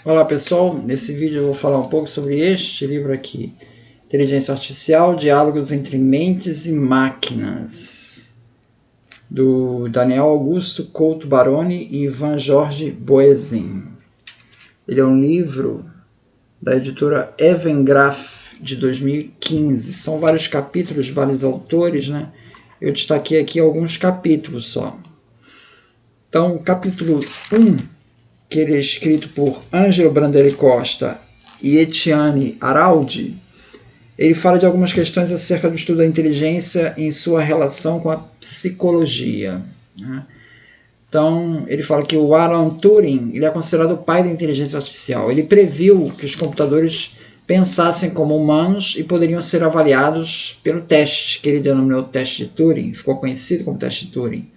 Olá pessoal, nesse vídeo eu vou falar um pouco sobre este livro aqui, Inteligência Artificial, Diálogos entre Mentes e Máquinas, do Daniel Augusto Couto Baroni e Ivan Jorge Boezin. Ele é um livro da editora Evengraph de 2015, são vários capítulos, vários autores, né? Eu destaquei aqui alguns capítulos só. Então, capítulo 1, que ele é escrito por Ângelo Brandelli Costa e Etienne Araldi, ele fala de algumas questões acerca do estudo da inteligência em sua relação com a psicologia. Então, ele fala que o Alan Turing ele é considerado o pai da inteligência artificial. Ele previu que os computadores pensassem como humanos e poderiam ser avaliados pelo teste, que ele denominou teste de Turing, ficou conhecido como teste de Turing.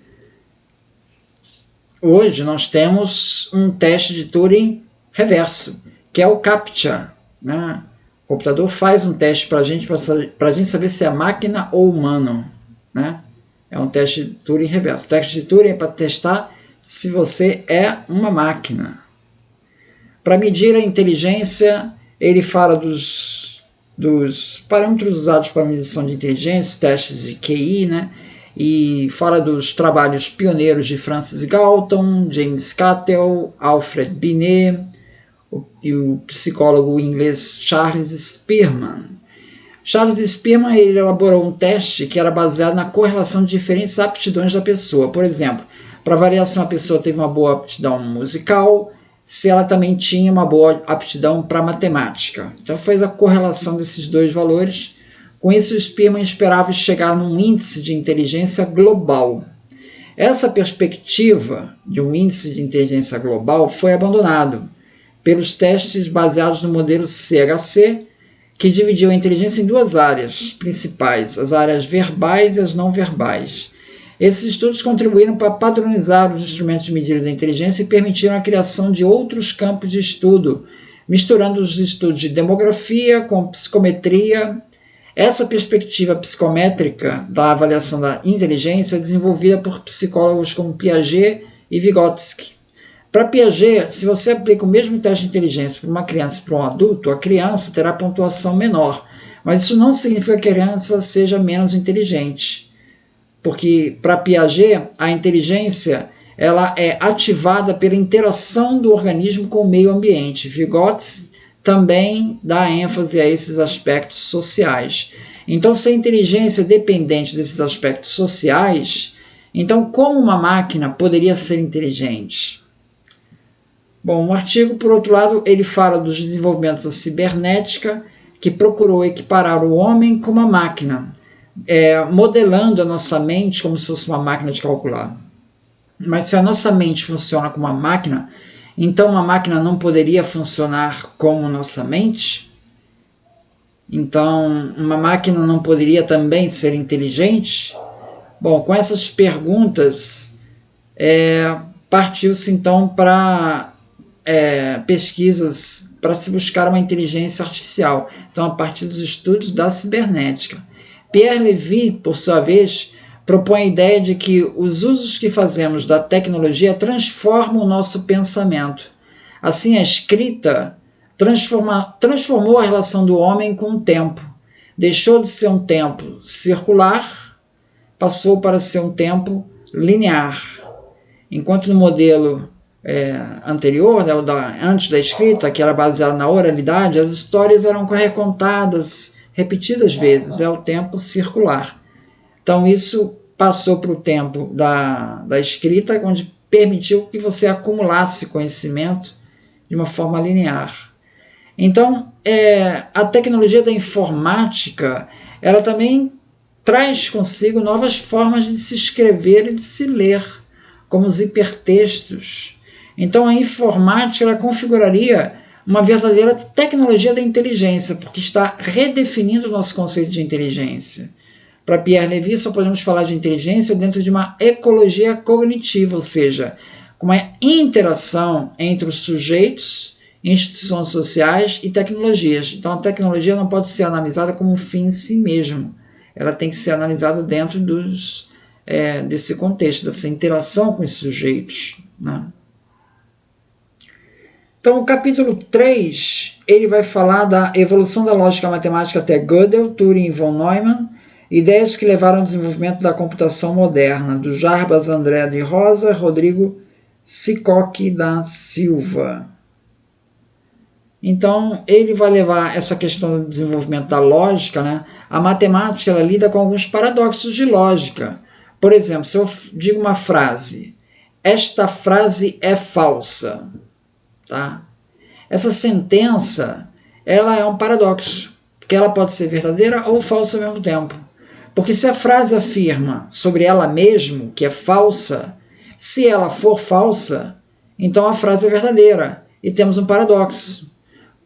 Hoje nós temos um teste de Turing reverso, que é o CAPTCHA. Né? O computador faz um teste para a gente saber se é máquina ou humano. Né? É um teste de Turing reverso. O teste de Turing é para testar se você é uma máquina. Para medir a inteligência, ele fala dos parâmetros usados para medição de inteligência, testes de QI, né? E fala dos trabalhos pioneiros de Francis Galton, James Cattell, Alfred Binet e o psicólogo inglês Charles Spearman. Charles Spearman ele elaborou um teste que era baseado na correlação de diferentes aptidões da pessoa. Por exemplo, para avaliar se uma pessoa teve uma boa aptidão musical, se ela também tinha uma boa aptidão para matemática. Então fez a correlação desses dois valores. Com isso, Spearman esperava chegar num índice de inteligência global. Essa perspectiva de um índice de inteligência global foi abandonado pelos testes baseados no modelo CHC, que dividiu a inteligência em duas áreas principais, as áreas verbais e as não verbais. Esses estudos contribuíram para padronizar os instrumentos de medida da inteligência e permitiram a criação de outros campos de estudo, misturando os estudos de demografia com psicometria. Essa perspectiva psicométrica da avaliação da inteligência é desenvolvida por psicólogos como Piaget e Vygotsky. Para Piaget, se você aplica o mesmo teste de inteligência para uma criança e para um adulto, a criança terá pontuação menor, mas isso não significa que a criança seja menos inteligente, porque para Piaget a inteligência ela é ativada pela interação do organismo com o meio ambiente. Vygotsky também dá ênfase a esses aspectos sociais. Então, se a inteligência é dependente desses aspectos sociais, então como uma máquina poderia ser inteligente? Bom, o artigo, por outro lado, ele fala dos desenvolvimentos da cibernética, que procurou equiparar o homem com uma máquina, modelando a nossa mente como se fosse uma máquina de calcular. Mas se a nossa mente funciona como uma máquina, então uma máquina não poderia funcionar como nossa mente? Então uma máquina não poderia também ser inteligente? Bom, com essas perguntas, partiu-se então para pesquisas para se buscar uma inteligência artificial. Então, a partir dos estudos da cibernética. Pierre Levy, por sua vez, propõe a ideia de que os usos que fazemos da tecnologia transformam o nosso pensamento. Assim, a escrita transformou a relação do homem com o tempo. Deixou de ser um tempo circular, passou para ser um tempo linear. Enquanto no modelo anterior, né, antes da escrita, que era baseado na oralidade, as histórias eram recontadas repetidas vezes, é o tempo circular. Então isso passou para o tempo da escrita, onde permitiu que você acumulasse conhecimento de uma forma linear. Então, a tecnologia da informática, ela também traz consigo novas formas de se escrever e de se ler, como os hipertextos. Então, a informática ela configuraria uma verdadeira tecnologia da inteligência, porque está redefinindo o nosso conceito de inteligência. Para Pierre Levy, só podemos falar de inteligência dentro de uma ecologia cognitiva, ou seja, com uma interação entre os sujeitos, instituições sociais e tecnologias. Então, a tecnologia não pode ser analisada como um fim em si mesmo. Ela tem que ser analisada dentro desse contexto, dessa interação com os sujeitos. Né? Então, o capítulo 3, ele vai falar da evolução da lógica matemática até Gödel, Turing e von Neumann, ideias que levaram ao desenvolvimento da computação moderna, do Jarbas André de Rosa, Rodrigo Sicoque da Silva. Então, ele vai levar essa questão do desenvolvimento da lógica, né? A matemática ela lida com alguns paradoxos de lógica. Por exemplo, se eu digo uma frase, esta frase é falsa, tá? Essa sentença, ela é um paradoxo, porque ela pode ser verdadeira ou falsa ao mesmo tempo. Porque se a frase afirma sobre ela mesma que é falsa, se ela for falsa, então a frase é verdadeira e temos um paradoxo.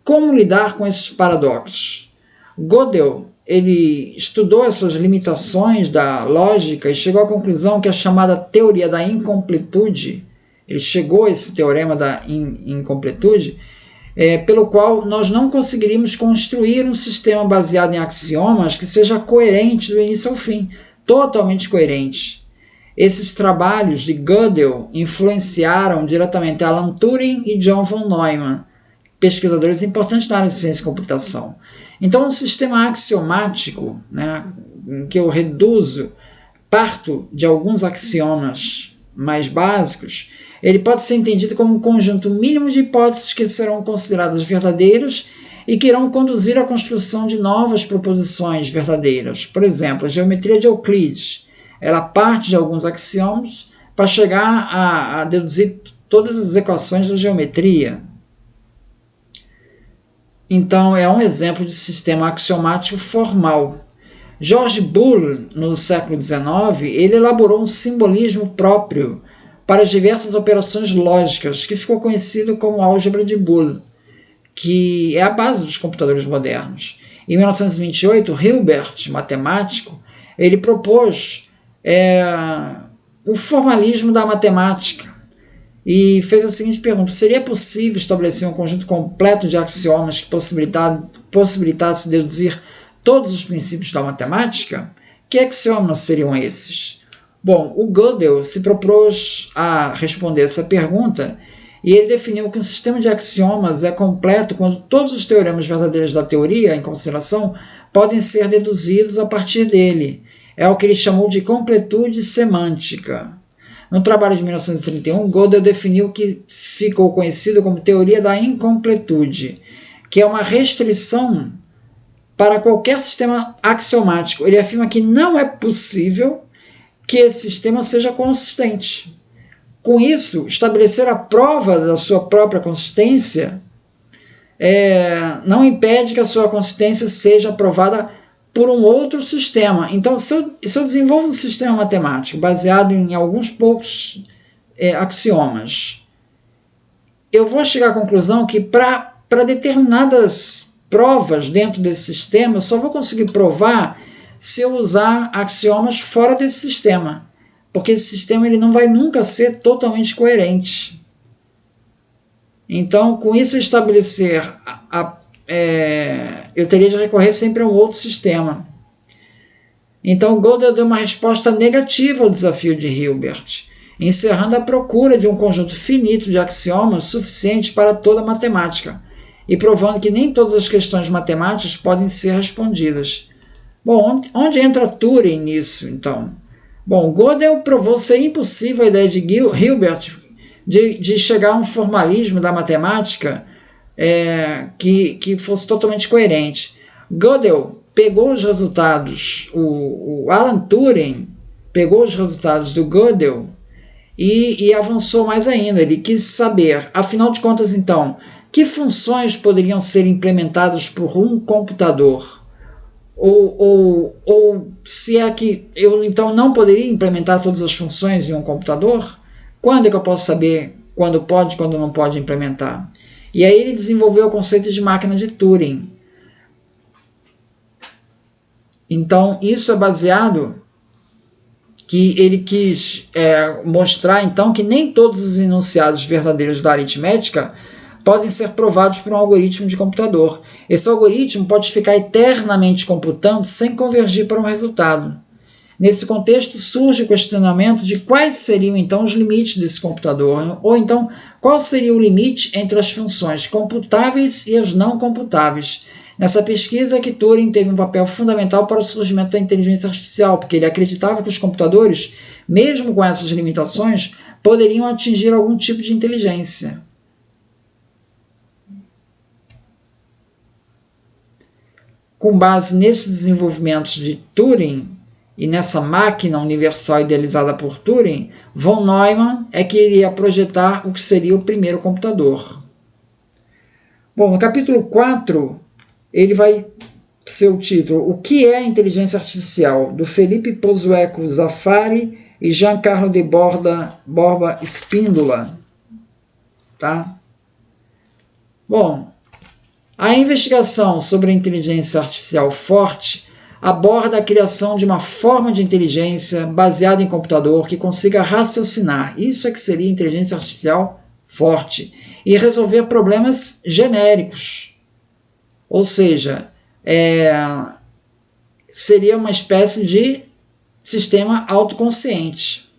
Como lidar com esses paradoxos? Gödel, ele estudou essas limitações da lógica e chegou à conclusão que a chamada teoria da incompletude, ele chegou a esse teorema da incompletude, pelo qual nós não conseguiríamos construir um sistema baseado em axiomas que seja coerente do início ao fim, totalmente coerente. Esses trabalhos de Gödel influenciaram diretamente Alan Turing e John von Neumann, pesquisadores importantes na área de ciência e computação. Então, um sistema axiomático, né, em que eu parto de alguns axiomas mais básicos, ele pode ser entendido como um conjunto mínimo de hipóteses que serão consideradas verdadeiras e que irão conduzir à construção de novas proposições verdadeiras. Por exemplo, a geometria de Euclides, ela parte de alguns axiomas para chegar a deduzir todas as equações da geometria. Então, é um exemplo de sistema axiomático formal. George Boole, no século XIX, ele elaborou um simbolismo próprio para as diversas operações lógicas, que ficou conhecido como álgebra de Boole, que é a base dos computadores modernos. Em 1928, Hilbert, matemático, ele propôs o formalismo da matemática e fez a seguinte pergunta: seria possível estabelecer um conjunto completo de axiomas que possibilitasse deduzir todos os princípios da matemática? Que axiomas seriam esses? Bom, o Gödel se propôs a responder essa pergunta e ele definiu que um sistema de axiomas é completo quando todos os teoremas verdadeiros da teoria em consideração podem ser deduzidos a partir dele. É o que ele chamou de completude semântica. No trabalho de 1931, Gödel definiu o que ficou conhecido como teoria da incompletude, que é uma restrição para qualquer sistema axiomático. Ele afirma que não é possível que esse sistema seja consistente. Com isso, estabelecer a prova da sua própria consistência não impede que a sua consistência seja provada por um outro sistema. Então, se eu desenvolvo um sistema matemático baseado em alguns poucos axiomas, eu vou chegar à conclusão que para determinadas provas dentro desse sistema, eu só vou conseguir provar se eu usar axiomas fora desse sistema, porque esse sistema ele não vai nunca ser totalmente coerente. Então, com isso, estabelecer eu teria de recorrer sempre a um outro sistema. Então, Gödel deu uma resposta negativa ao desafio de Hilbert, encerrando a procura de um conjunto finito de axiomas suficiente para toda a matemática, e provando que nem todas as questões matemáticas podem ser respondidas. Bom, onde entra Turing nisso, então? Bom, Gödel provou ser impossível a ideia de Hilbert de chegar a um formalismo da matemática que fosse totalmente coerente. Gödel pegou os resultados, o Alan Turing pegou os resultados do Gödel e avançou mais ainda. Ele quis saber, afinal de contas, então, que funções poderiam ser implementadas por um computador? Ou se é que eu então não poderia implementar todas as funções em um computador? Quando é que eu posso saber quando pode e quando não pode implementar? E aí ele desenvolveu o conceito de máquina de Turing. Então isso é baseado que ele quis mostrar então que nem todos os enunciados verdadeiros da aritmética podem ser provados por um algoritmo de computador. Esse algoritmo pode ficar eternamente computando sem convergir para um resultado. Nesse contexto surge o questionamento de quais seriam então os limites desse computador, ou então Qual seria o limite entre as funções computáveis e as não computáveis? Nessa pesquisa, que Turing teve um papel fundamental para o surgimento da inteligência artificial, porque ele acreditava que os computadores, mesmo com essas limitações, poderiam atingir algum tipo de inteligência. Com base nesses desenvolvimentos de Turing e nessa máquina universal idealizada por Turing, von Neumann é que iria projetar o que seria o primeiro computador. Bom, no capítulo 4, ele vai ser o título O que é a inteligência artificial? Do Felipe Pozueco Zafari e Giancarlo de Borba Spíndola. Tá? Bom, a investigação sobre a inteligência artificial forte aborda a criação de uma forma de inteligência baseada em computador que consiga raciocinar, isso é que seria inteligência artificial forte, e resolver problemas genéricos. Ou seja, seria uma espécie de sistema autoconsciente.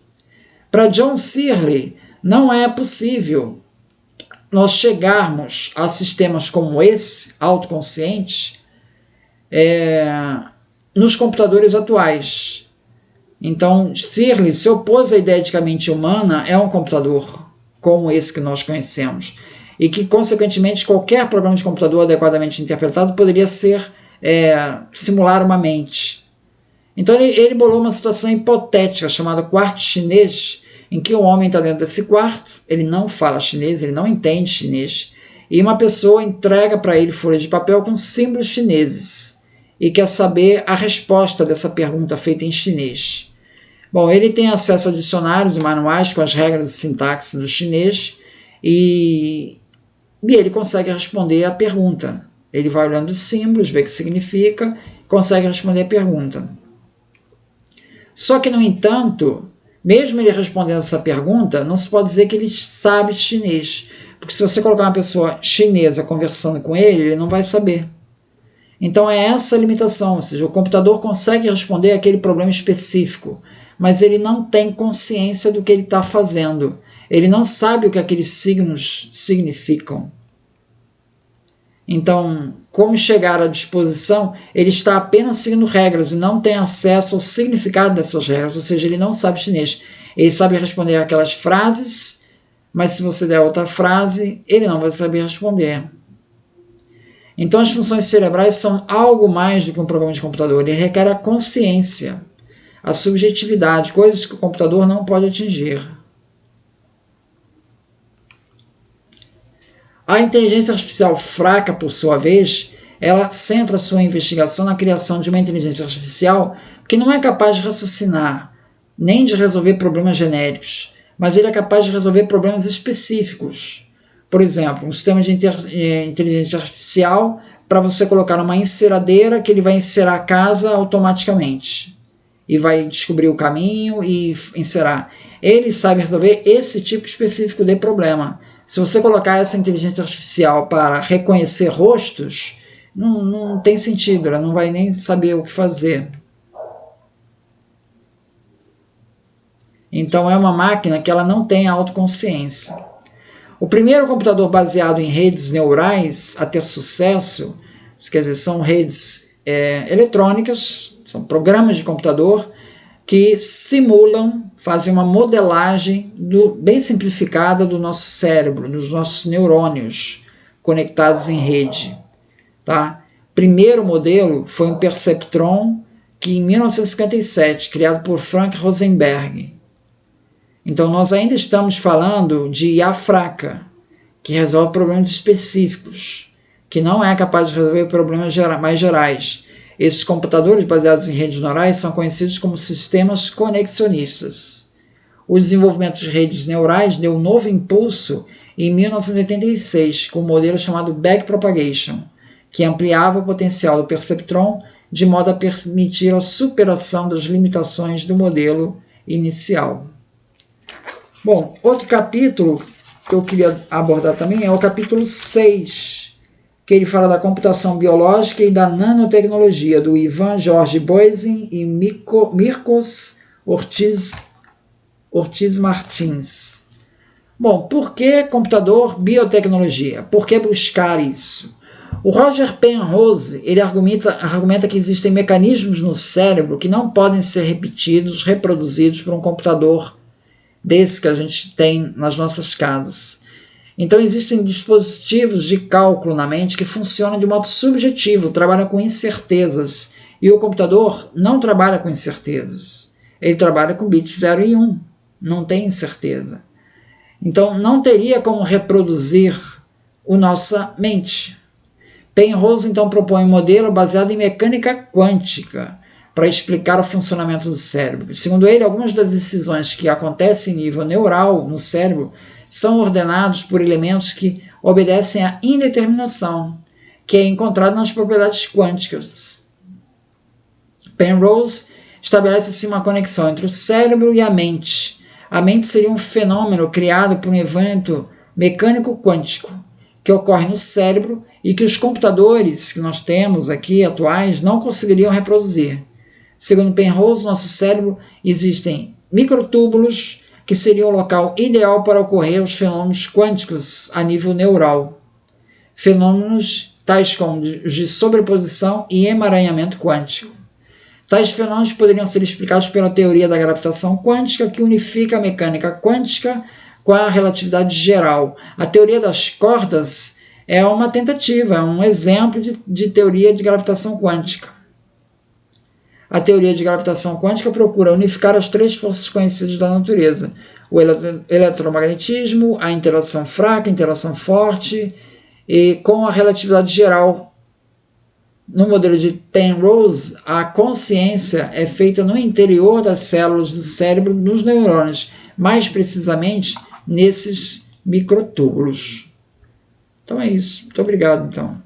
Para John Searle, não é possível nós chegarmos a sistemas como esse, autoconscientes, nos computadores atuais. Então, Searle se opôs à ideia de que a mente humana é um computador como esse que nós conhecemos e que, consequentemente, qualquer programa de computador adequadamente interpretado poderia simular uma mente. Então, ele bolou uma situação hipotética chamada quarto chinês, em que o homem está dentro desse quarto, ele não fala chinês, ele não entende chinês, e uma pessoa entrega para ele folhas de papel com símbolos chineses e quer saber a resposta dessa pergunta feita em chinês. Bom, ele tem acesso a dicionários e manuais com as regras de sintaxe do chinês e ele consegue responder a pergunta. Ele vai olhando os símbolos, vê o que significa, consegue responder a pergunta. Só que, no entanto, mesmo ele respondendo essa pergunta, não se pode dizer que ele sabe chinês, porque se você colocar uma pessoa chinesa conversando com ele, ele não vai saber. Então é essa a limitação, ou seja, o computador consegue responder aquele problema específico, mas ele não tem consciência do que ele está fazendo. Ele não sabe o que aqueles signos significam. Então, como chegar à disposição, ele está apenas seguindo regras e não tem acesso ao significado dessas regras, ou seja, ele não sabe chinês. Ele sabe responder aquelas frases, mas se você der outra frase, ele não vai saber responder. Então, as funções cerebrais são algo mais do que um programa de computador. Ele requer a consciência, a subjetividade, coisas que o computador não pode atingir. A inteligência artificial fraca, por sua vez, ela centra sua investigação na criação de uma inteligência artificial que não é capaz de raciocinar, nem de resolver problemas genéricos, mas ele é capaz de resolver problemas específicos. Por exemplo, um sistema de inteligência artificial para você colocar numa enceradeira que ele vai encerar a casa automaticamente e vai descobrir o caminho e encerar. Ele sabe resolver esse tipo específico de problema. Se você colocar essa inteligência artificial para reconhecer rostos, não tem sentido, ela não vai nem saber o que fazer. Então é uma máquina que ela não tem autoconsciência. O primeiro computador baseado em redes neurais a ter sucesso, quer dizer, são redes eletrônicas, são programas de computador que simulam, fazem uma modelagem bem simplificada do nosso cérebro, dos nossos neurônios conectados em rede. Tá? Primeiro modelo foi um perceptron que em 1957, criado por Frank Rosenberg. Então nós ainda estamos falando de IA fraca, que resolve problemas específicos, que não é capaz de resolver problemas mais gerais. Esses computadores baseados em redes neurais são conhecidos como sistemas conexionistas. O desenvolvimento de redes neurais deu um novo impulso em 1986, com um modelo chamado backpropagation, que ampliava o potencial do perceptron de modo a permitir a superação das limitações do modelo inicial. Bom, outro capítulo que eu queria abordar também é o capítulo 6, que ele fala da computação biológica e da nanotecnologia, do Ivan Jorge Boisin e Mircos Ortiz Martins. Bom, por que computador biotecnologia? Por que buscar isso? O Roger Penrose ele argumenta que existem mecanismos no cérebro que não podem ser repetidos, reproduzidos por um computador desse que a gente tem nas nossas casas. Então existem dispositivos de cálculo na mente que funcionam de modo subjetivo, trabalham com incertezas. E o computador não trabalha com incertezas. Ele trabalha com bits 0 e 1. Não tem incerteza. Então não teria como reproduzir a nossa mente. Penrose então propõe um modelo baseado em mecânica quântica para explicar o funcionamento do cérebro. Segundo ele, algumas das decisões que acontecem em nível neural no cérebro são ordenados por elementos que obedecem à indeterminação, que é encontrada nas propriedades quânticas. Penrose estabelece assim uma conexão entre o cérebro e a mente. A mente seria um fenômeno criado por um evento mecânico quântico que ocorre no cérebro e que os computadores que nós temos aqui atuais não conseguiriam reproduzir. Segundo Penrose, no nosso cérebro existem microtúbulos que seriam o local ideal para ocorrer os fenômenos quânticos a nível neural. Fenômenos tais como os de sobreposição e emaranhamento quântico. Tais fenômenos poderiam ser explicados pela teoria da gravitação quântica, que unifica a mecânica quântica com a relatividade geral. A teoria das cordas é uma tentativa, é um exemplo de teoria de gravitação quântica. A teoria de gravitação quântica procura unificar as três forças conhecidas da natureza: o eletromagnetismo, a interação fraca, a interação forte, e com a relatividade geral. No modelo de Penrose, a consciência é feita no interior das células do cérebro, nos neurônios, mais precisamente nesses microtúbulos. Então é isso. Muito obrigado, então.